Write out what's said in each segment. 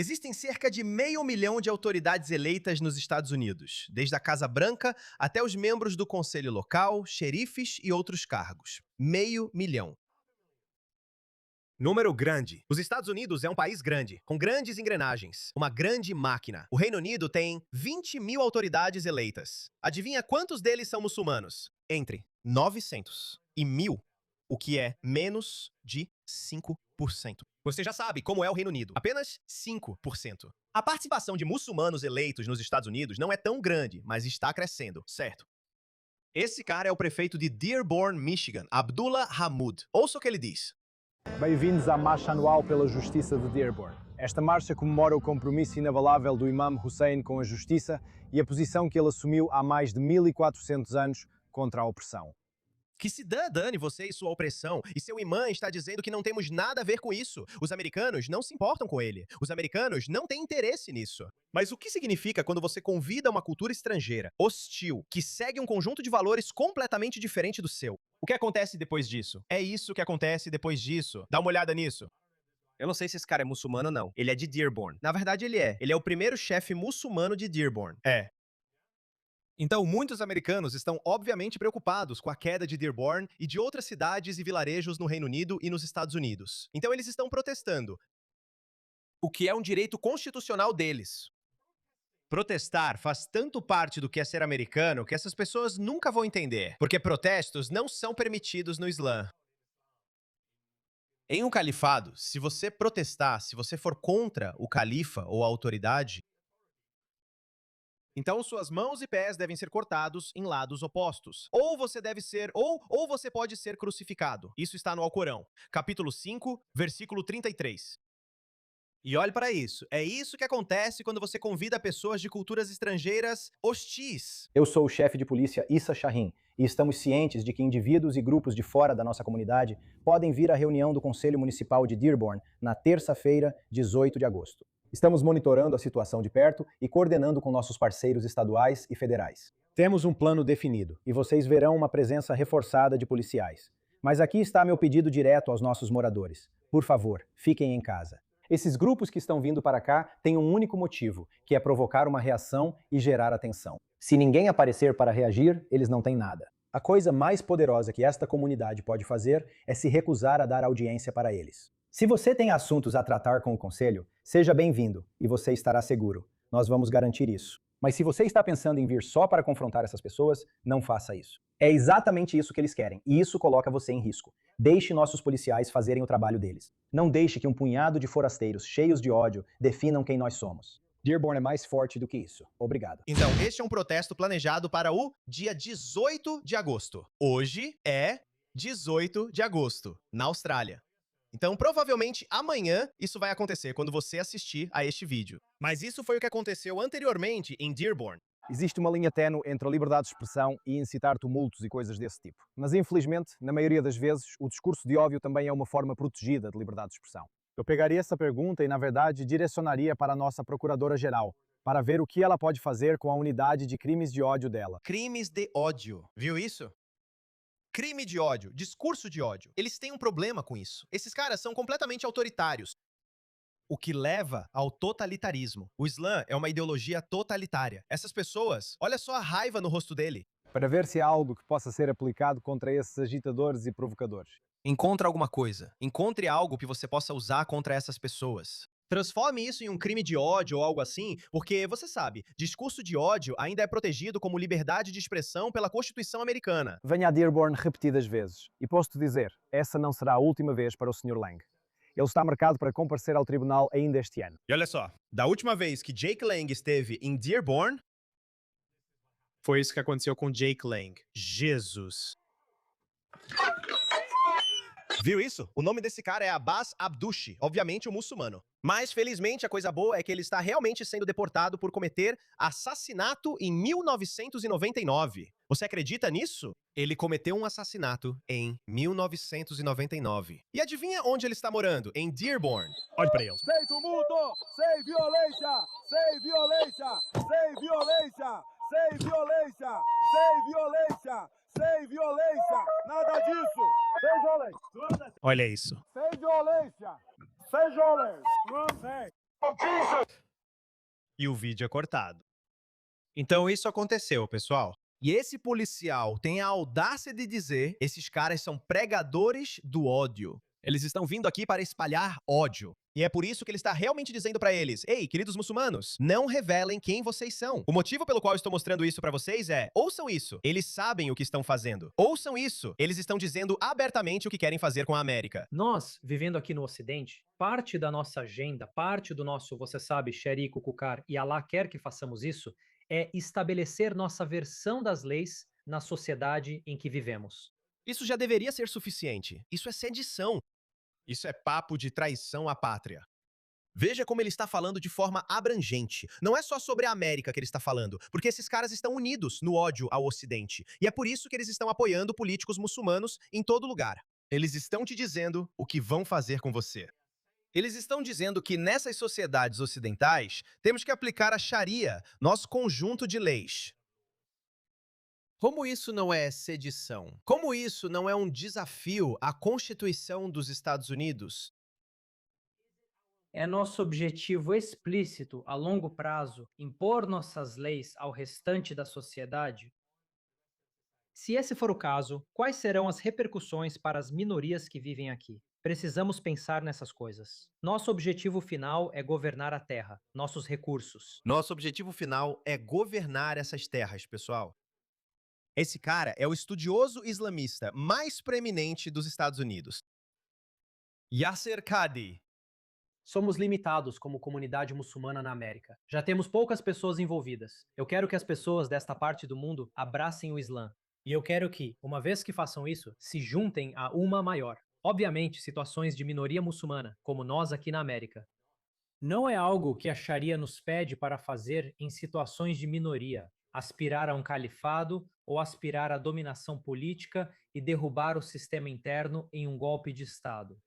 Existem cerca de 500 mil de autoridades eleitas nos Estados Unidos, desde a Casa Branca até os membros do conselho local, xerifes e outros cargos. 500 mil. Número grande. Os Estados Unidos é um país grande, com grandes engrenagens, uma grande máquina. O Reino Unido tem 20 mil autoridades eleitas. Adivinha quantos deles são muçulmanos? Entre 900 e 1.000, o que é menos de 5%. Você já sabe como é o Reino Unido, apenas 5%. A participação de muçulmanos eleitos nos Estados Unidos não é tão grande, mas está crescendo, certo? Esse cara é o prefeito de Dearborn, Michigan, Abdullah Hamoud. Ouça o que ele diz. Bem-vindos à Marcha Anual pela Justiça de Dearborn. Esta marcha comemora o compromisso inabalável do Imam Hussein com a justiça e a posição que ele assumiu há mais de 1400 anos contra a opressão. Que se dane você e sua opressão, e seu imã está dizendo que não temos nada a ver com isso. Os americanos não se importam com ele. Os americanos não têm interesse nisso. Mas o que significa quando você convida uma cultura estrangeira, hostil, que segue um conjunto de valores completamente diferente do seu? O que acontece depois disso? É isso que acontece depois disso. Dá uma olhada nisso. Eu não sei se esse cara é muçulmano ou não. Ele é de Dearborn. Na verdade, ele é. Ele é o primeiro chefe muçulmano de Dearborn. É. Então, muitos americanos estão obviamente preocupados com a queda de Dearborn e de outras cidades e vilarejos no Reino Unido e nos Estados Unidos. Então, eles estão protestando, o que é um direito constitucional deles. Protestar faz tanto parte do que é ser americano que essas pessoas nunca vão entender, porque protestos não são permitidos no Islã. Em um califado, se você protestar, se você for contra o califa ou a autoridade, então suas mãos e pés devem ser cortados em lados opostos. Ou você deve ser, ou você pode ser crucificado. Isso está no Alcorão, capítulo 5, versículo 33. E olhe para isso. É isso que acontece quando você convida pessoas de culturas estrangeiras hostis. Eu sou o chefe de polícia Issa Shahin e estamos cientes de que indivíduos e grupos de fora da nossa comunidade podem vir à reunião do Conselho Municipal de Dearborn na terça-feira, 18 de agosto. Estamos monitorando a situação de perto e coordenando com nossos parceiros estaduais e federais. Temos um plano definido e vocês verão uma presença reforçada de policiais. Mas aqui está meu pedido direto aos nossos moradores. Por favor, fiquem em casa. Esses grupos que estão vindo para cá têm um único motivo, que é provocar uma reação e gerar atenção. Se ninguém aparecer para reagir, eles não têm nada. A coisa mais poderosa que esta comunidade pode fazer é se recusar a dar audiência para eles. Se você tem assuntos a tratar com o conselho, seja bem-vindo e você estará seguro. Nós vamos garantir isso. Mas se você está pensando em vir só para confrontar essas pessoas, não faça isso. É exatamente isso que eles querem, e isso coloca você em risco. Deixe nossos policiais fazerem o trabalho deles. Não deixe que um punhado de forasteiros cheios de ódio definam quem nós somos. Dearborn é mais forte do que isso. Obrigado. Então, este é um protesto planejado para o dia 18 de agosto. Hoje é 18 de agosto, na Austrália. Então, provavelmente, amanhã isso vai acontecer quando você assistir a este vídeo. Mas isso foi o que aconteceu anteriormente em Dearborn. Existe uma linha ténue entre a liberdade de expressão e incitar tumultos e coisas desse tipo. Mas, infelizmente, na maioria das vezes, o discurso de ódio também é uma forma protegida de liberdade de expressão. Eu pegaria essa pergunta e, na verdade, direcionaria para a nossa Procuradora-Geral, para ver o que ela pode fazer com a unidade de crimes de ódio dela. Crimes de ódio. Viu isso? Crime de ódio, discurso de ódio. Eles têm um problema com isso. Esses caras são completamente autoritários, o que leva ao totalitarismo. O Islã é uma ideologia totalitária. Essas pessoas, olha só a raiva no rosto dele. Para ver se há algo que possa ser aplicado contra esses agitadores e provocadores. Encontre alguma coisa. Encontre algo que você possa usar contra essas pessoas. Transforme isso em um crime de ódio ou algo assim, porque, você sabe, discurso de ódio ainda é protegido como liberdade de expressão pela Constituição americana. Venha a Dearborn repetidas vezes. E posso-te dizer, essa não será a última vez para o Sr. Lang. Ele está marcado para comparecer ao tribunal ainda este ano. E olha só, da última vez que Jake Lang esteve em Dearborn, foi isso que aconteceu com Jake Lang. Jesus. Viu isso? O nome desse cara é Abbas Abdushi, obviamente um muçulmano. Mas, felizmente, a coisa boa é que ele está realmente sendo deportado por cometer assassinato em 1999. Você acredita nisso? Ele cometeu um assassinato em 1999. E adivinha onde ele está morando? Em Dearborn. Olhe pra ele. Sem tumulto, sem violência, sem violência, sem violência, sem violência, sem violência, sem violência, nada disso, sem violência. Olha isso. Sem violência, sem violência. Of Jesus. E o vídeo é cortado. Então isso aconteceu, pessoal. E esse policial tem a audácia de dizer: esses caras são pregadores do ódio. Eles estão vindo aqui para espalhar ódio. E é por isso que ele está realmente dizendo para eles: ei, queridos muçulmanos, não revelem quem vocês são. O motivo pelo qual eu estou mostrando isso para vocês é: ouçam isso, eles sabem o que estão fazendo. Ouçam isso, eles estão dizendo abertamente o que querem fazer com a América. Nós, vivendo aqui no Ocidente, parte da nossa agenda, parte do nosso, você sabe, Sharico, Kukar, e Allah quer que façamos isso, é estabelecer nossa versão das leis na sociedade em que vivemos. Isso já deveria ser suficiente. Isso é sedição. Isso é papo de traição à pátria. Veja como ele está falando de forma abrangente. Não é só sobre a América que ele está falando, porque esses caras estão unidos no ódio ao Ocidente. E é por isso que eles estão apoiando políticos muçulmanos em todo lugar. Eles estão te dizendo o que vão fazer com você. Eles estão dizendo que nessas sociedades ocidentais temos que aplicar a Sharia, nosso conjunto de leis. Como isso não é sedição? Como isso não é um desafio à Constituição dos Estados Unidos? É nosso objetivo explícito, a longo prazo, impor nossas leis ao restante da sociedade? Se esse for o caso, quais serão as repercussões para as minorias que vivem aqui? Precisamos pensar nessas coisas. Nosso objetivo final é governar a terra, nossos recursos. Nosso objetivo final é governar essas terras, pessoal. Esse cara é o estudioso islamista mais preeminente dos Estados Unidos. Yasser Qadi. Somos limitados como comunidade muçulmana na América. Já temos poucas pessoas envolvidas. Eu quero que as pessoas desta parte do mundo abracem o Islã. E eu quero que, uma vez que façam isso, se juntem a uma maior. Obviamente, situações de minoria muçulmana, como nós aqui na América. Não é algo que a Sharia nos pede para fazer em situações de minoria, aspirar a um califado ou aspirar à dominação política e derrubar o sistema interno em um golpe de Estado.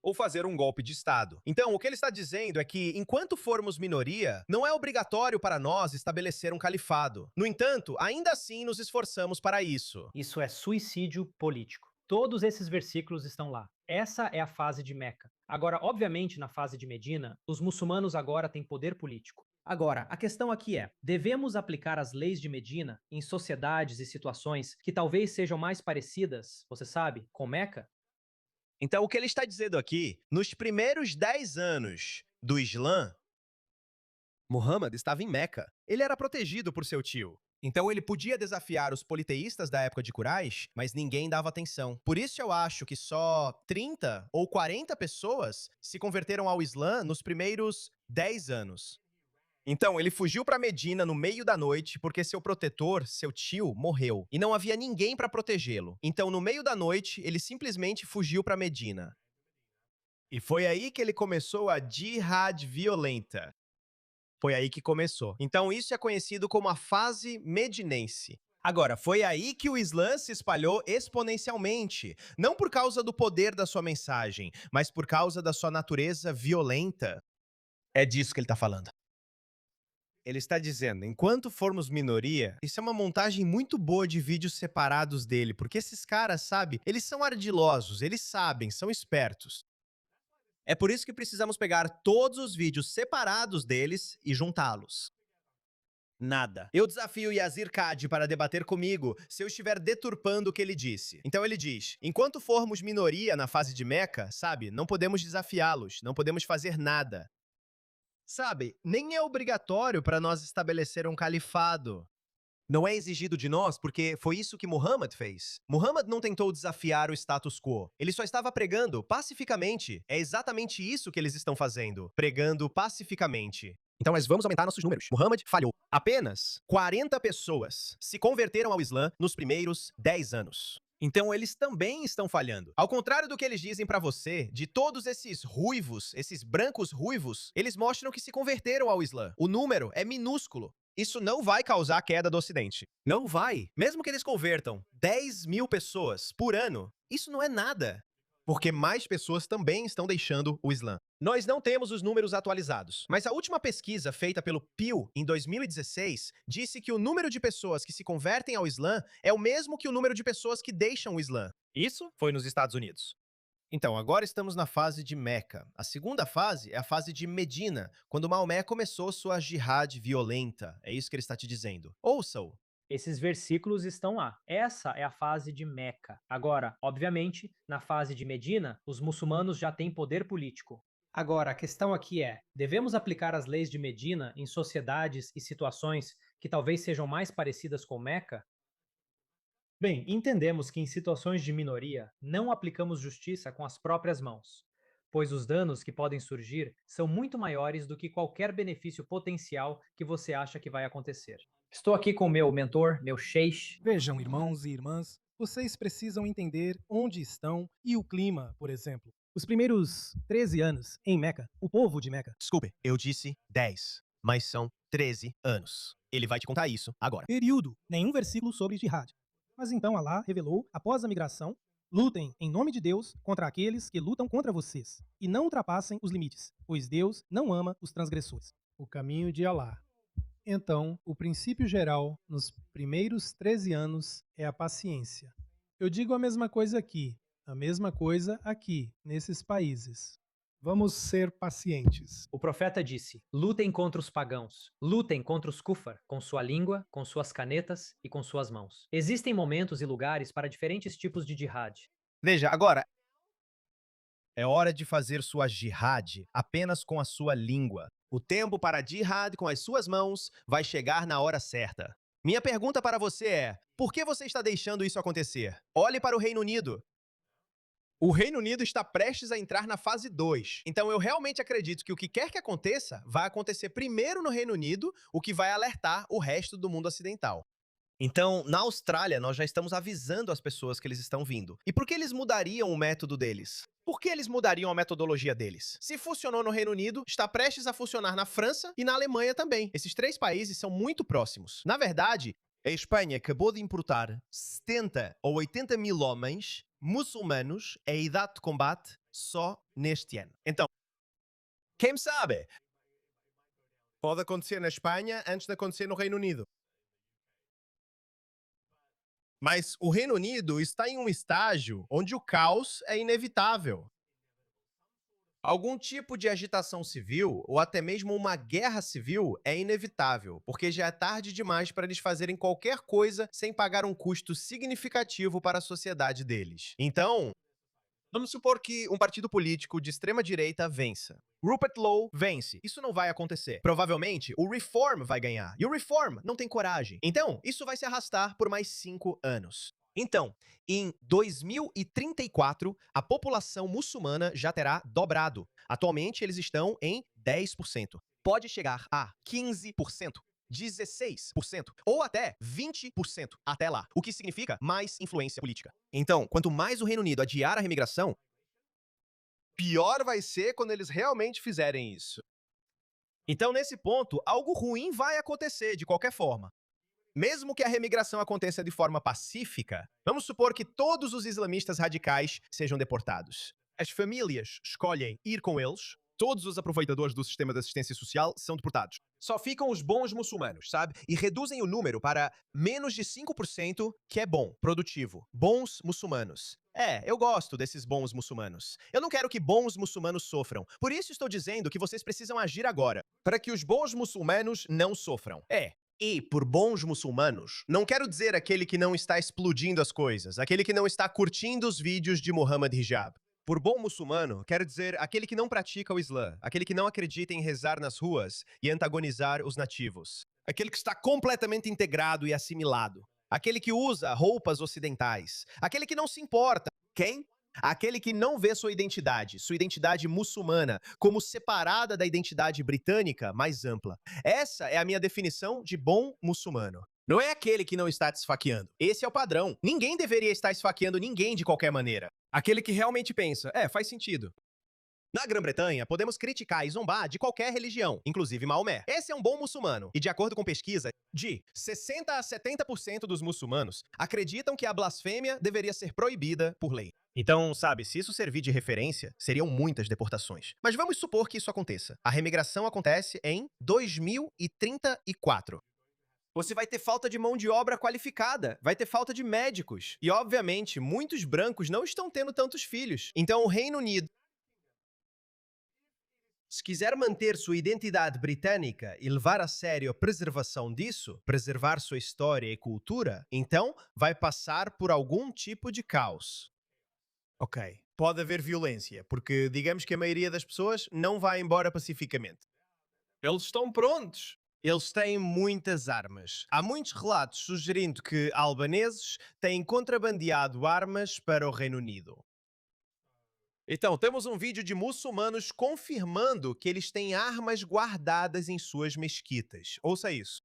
Ou fazer um golpe de Estado. Então, o que ele está dizendo é que, enquanto formos minoria, não é obrigatório para nós estabelecer um califado. No entanto, ainda assim nos esforçamos para isso. Isso é suicídio político. Todos esses versículos estão lá. Essa é a fase de Meca. Agora, obviamente, na fase de Medina, os muçulmanos agora têm poder político. Agora, a questão aqui é: devemos aplicar as leis de Medina em sociedades e situações que talvez sejam mais parecidas, você sabe, com Meca? Então, o que ele está dizendo aqui, nos primeiros 10 anos do Islã, Muhammad estava em Meca. Ele era protegido por seu tio. Então ele podia desafiar os politeístas da época de Quraysh, mas ninguém dava atenção. Por isso eu acho que só 30 ou 40 pessoas se converteram ao Islã nos primeiros 10 anos. Então, ele fugiu para Medina no meio da noite porque seu protetor, seu tio, morreu e não havia ninguém para protegê-lo. Então, no meio da noite, ele simplesmente fugiu para Medina. E foi aí que ele começou a jihad violenta. Foi aí que começou. Então, isso é conhecido como a fase medinense. Agora, foi aí que o Islã se espalhou exponencialmente, não por causa do poder da sua mensagem, mas por causa da sua natureza violenta. É disso que ele está falando. Ele está dizendo, enquanto formos minoria, isso é uma montagem muito boa de vídeos separados dele, porque esses caras, sabe, eles são ardilosos, eles sabem, são espertos. É por isso que precisamos pegar todos os vídeos separados deles e juntá-los. Nada. Eu desafio Yasser Qadi para debater comigo se eu estiver deturpando o que ele disse. Então ele diz, enquanto formos minoria na fase de Meca, sabe, não podemos desafiá-los, não podemos fazer nada. Sabe, nem é obrigatório para nós estabelecer um califado. Não é exigido de nós porque foi isso que Muhammad fez. Muhammad não tentou desafiar o status quo. Ele só estava pregando pacificamente. É exatamente isso que eles estão fazendo, pregando pacificamente. Então nós vamos aumentar nossos números. Muhammad falhou. Apenas 40 pessoas se converteram ao Islã nos primeiros 10 anos. Então eles também estão falhando. Ao contrário do que eles dizem pra você, de todos esses ruivos, esses brancos ruivos, eles mostram que se converteram ao Islã. O número é minúsculo. Isso não vai causar a queda do Ocidente. Não vai. Mesmo que eles convertam 10 mil pessoas por ano, isso não é nada. Porque mais pessoas também estão deixando o Islã. Nós não temos os números atualizados, mas a última pesquisa feita pelo Pew em 2016 disse que o número de pessoas que se convertem ao Islã é o mesmo que o número de pessoas que deixam o Islã. Isso foi nos Estados Unidos. Então, agora estamos na fase de Meca. A segunda fase é a fase de Medina, quando Maomé começou sua jihad violenta. É isso que ele está te dizendo. Ouça-o. Esses versículos estão lá. Essa é a fase de Meca. Agora, obviamente, na fase de Medina, os muçulmanos já têm poder político. Agora, a questão aqui é: devemos aplicar as leis de Medina em sociedades e situações que talvez sejam mais parecidas com Meca? Bem, entendemos que em situações de minoria não aplicamos justiça com as próprias mãos, pois os danos que podem surgir são muito maiores do que qualquer benefício potencial que você acha que vai acontecer. Estou aqui com meu mentor, meu sheikh. Vejam, irmãos e irmãs, vocês precisam entender onde estão e o clima, por exemplo. Os primeiros 13 anos em Meca, o povo de Meca, Desculpe, eu disse 10, mas são 13 anos. Ele vai te contar isso agora. período, nenhum versículo sobre jihad. Mas então Alá revelou, após a migração, lutem em nome de Deus contra aqueles que lutam contra vocês, e não ultrapassem os limites, pois Deus não ama os transgressores. O caminho de Alá. Então, o princípio geral nos primeiros 13 anos é a paciência. Eu digo a mesma coisa aqui, a mesma coisa aqui, nesses países. Vamos ser pacientes. O profeta disse: lutem contra os pagãos, lutem contra os kufar, com sua língua, com suas canetas e com suas mãos. Existem momentos e lugares para diferentes tipos de jihad. Veja, agora, é hora de fazer sua jihad apenas com a sua língua. O tempo para jihad com as suas mãos vai chegar na hora certa. Minha pergunta para você é: por que você está deixando isso acontecer? Olhe para o Reino Unido. O Reino Unido está prestes a entrar na fase 2. Então eu realmente acredito que o que quer que aconteça, vai acontecer primeiro no Reino Unido, o que vai alertar o resto do mundo ocidental. Então, na Austrália, nós já estamos avisando as pessoas que eles estão vindo. E por que eles mudariam o método deles? Por que eles mudariam a metodologia deles? Se funcionou no Reino Unido, está prestes a funcionar na França e na Alemanha também. Esses três países são muito próximos. Na verdade, a Espanha acabou de importar 70 ou 80 mil homens muçulmanos à idade de combate só neste ano. Então, quem sabe? Pode acontecer na Espanha antes de acontecer no Reino Unido. Mas o Reino Unido está em um estágio onde o caos é inevitável. Algum tipo de agitação civil, ou até mesmo uma guerra civil, é inevitável, porque já é tarde demais para eles fazerem qualquer coisa sem pagar um custo significativo para a sociedade deles. Então, vamos supor que um partido político de extrema-direita vença. Rupert Lowe vence. Isso não vai acontecer. Provavelmente, o Reform vai ganhar. E o Reform não tem coragem. Então, isso vai se arrastar por mais 5 anos. Então, em 2034, a população muçulmana já terá dobrado. Atualmente, eles estão em 10%. Pode chegar a 15%. 16% ou até 20% até lá, o que significa mais influência política. Então, quanto mais o Reino Unido adiar a remigração, pior vai ser quando eles realmente fizerem isso. Então, nesse ponto, algo ruim vai acontecer de qualquer forma. Mesmo que a remigração aconteça de forma pacífica, vamos supor que todos os islamistas radicais sejam deportados. As famílias escolhem ir com eles. Todos os aproveitadores do sistema de assistência social são deportados. Só ficam os bons muçulmanos, sabe? E reduzem o número para menos de 5%, que é bom, produtivo. Bons muçulmanos. Eu gosto desses bons muçulmanos. Eu não quero que bons muçulmanos sofram. Por isso estou dizendo que vocês precisam agir agora, para que os bons muçulmanos não sofram. E por bons muçulmanos, não quero dizer aquele que não está explodindo as coisas, aquele que não está curtindo os vídeos de Muhammad Hijab. Por bom muçulmano, quero dizer aquele que não pratica o Islã, aquele que não acredita em rezar nas ruas e antagonizar os nativos. Aquele que está completamente integrado e assimilado. Aquele que usa roupas ocidentais. Aquele que não se importa. Quem? Aquele que não vê sua identidade muçulmana, como separada da identidade britânica mais ampla. Essa é a minha definição de bom muçulmano. Não é aquele que não está te esfaqueando. Esse é o padrão. Ninguém deveria estar esfaqueando ninguém de qualquer maneira. Aquele que realmente pensa, faz sentido. Na Grã-Bretanha, podemos criticar e zombar de qualquer religião, inclusive Maomé. Esse é um bom muçulmano. E de acordo com pesquisa, de 60% a 70% dos muçulmanos acreditam que a blasfêmia deveria ser proibida por lei. Então, sabe, se isso servir de referência, seriam muitas deportações. Mas vamos supor que isso aconteça. A remigração acontece em 2034. Você vai ter falta de mão de obra qualificada, vai ter falta de médicos. E, obviamente, muitos brancos não estão tendo tantos filhos. Então, o Reino Unido, se quiser manter sua identidade britânica e levar a sério a preservação disso, preservar sua história e cultura, então vai passar por algum tipo de caos. Ok, pode haver violência, porque digamos que a maioria das pessoas não vai embora pacificamente. Eles estão prontos. Eles têm muitas armas. Há muitos relatos sugerindo que albaneses têm contrabandeado armas para o Reino Unido. Então, temos um vídeo de muçulmanos confirmando que eles têm armas guardadas em suas mesquitas. Ouça isso.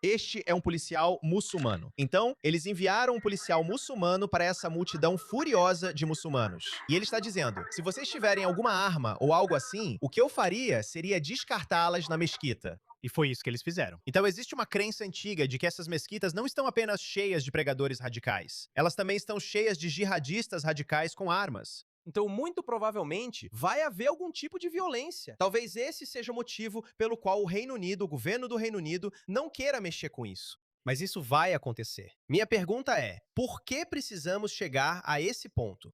Este é um policial muçulmano. Então, eles enviaram um policial muçulmano para essa multidão furiosa de muçulmanos. E ele está dizendo: se vocês tiverem alguma arma ou algo assim, o que eu faria seria descartá-las na mesquita. E foi isso que eles fizeram. Então existe uma crença antiga de que essas mesquitas não estão apenas cheias de pregadores radicais. Elas também estão cheias de jihadistas radicais com armas. Então, muito provavelmente, vai haver algum tipo de violência. Talvez esse seja o motivo pelo qual o Reino Unido, o governo do Reino Unido, não queira mexer com isso. Mas isso vai acontecer. Minha pergunta é: por que precisamos chegar a esse ponto?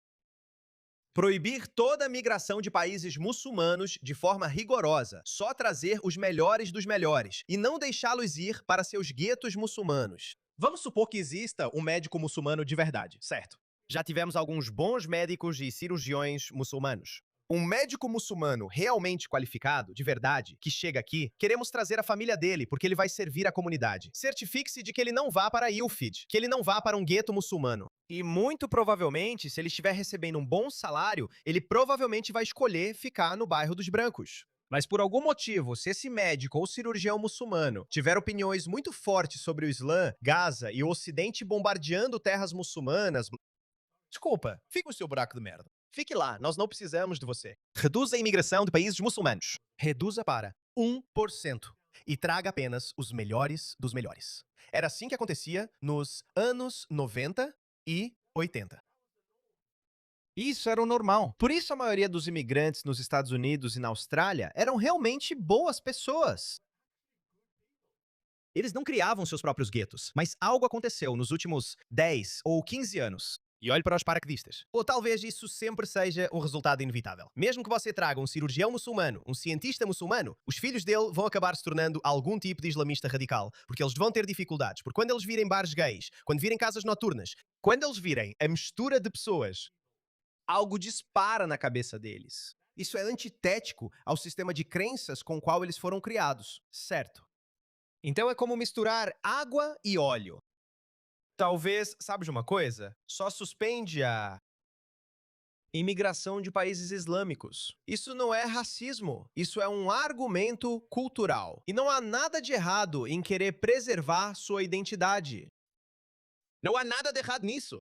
Proibir toda a migração de países muçulmanos de forma rigorosa, só trazer os melhores dos melhores e não deixá-los ir para seus guetos muçulmanos. Vamos supor que exista um médico muçulmano de verdade, certo? Já tivemos alguns bons médicos e cirurgiões muçulmanos. Um médico muçulmano realmente qualificado, de verdade, que chega aqui, queremos trazer a família dele, porque ele vai servir a comunidade. Certifique-se de que ele não vá para Ilfid, que ele não vá para um gueto muçulmano. E muito provavelmente, se ele estiver recebendo um bom salário, ele provavelmente vai escolher ficar no bairro dos brancos. Mas por algum motivo, se esse médico ou cirurgião muçulmano tiver opiniões muito fortes sobre o Islã, Gaza e o Ocidente bombardeando terras muçulmanas, desculpa, fique no seu buraco de merda. Fique lá, nós não precisamos de você. Reduza a imigração de países muçulmanos. Reduza para 1%. E traga apenas os melhores dos melhores. Era assim que acontecia nos anos 90 e 80. Isso era o normal. Por isso a maioria dos imigrantes nos Estados Unidos e na Austrália eram realmente boas pessoas. Eles não criavam seus próprios guetos, mas algo aconteceu nos últimos 10 ou 15 anos. E olhe para os paraquedistas. Ou talvez isso sempre seja um resultado inevitável. Mesmo que você traga um cirurgião muçulmano, um cientista muçulmano, os filhos dele vão acabar se tornando algum tipo de islamista radical, porque eles vão ter dificuldades. Porque quando eles virem bares gays, quando virem casas noturnas, quando eles virem a mistura de pessoas, algo dispara na cabeça deles. Isso é antitético ao sistema de crenças com o qual eles foram criados, certo? Então é como misturar água e óleo. Talvez, sabe de uma coisa? Só suspende a imigração de países islâmicos. Isso não é racismo, isso é um argumento cultural. E não há nada de errado em querer preservar sua identidade. Não há nada de errado nisso.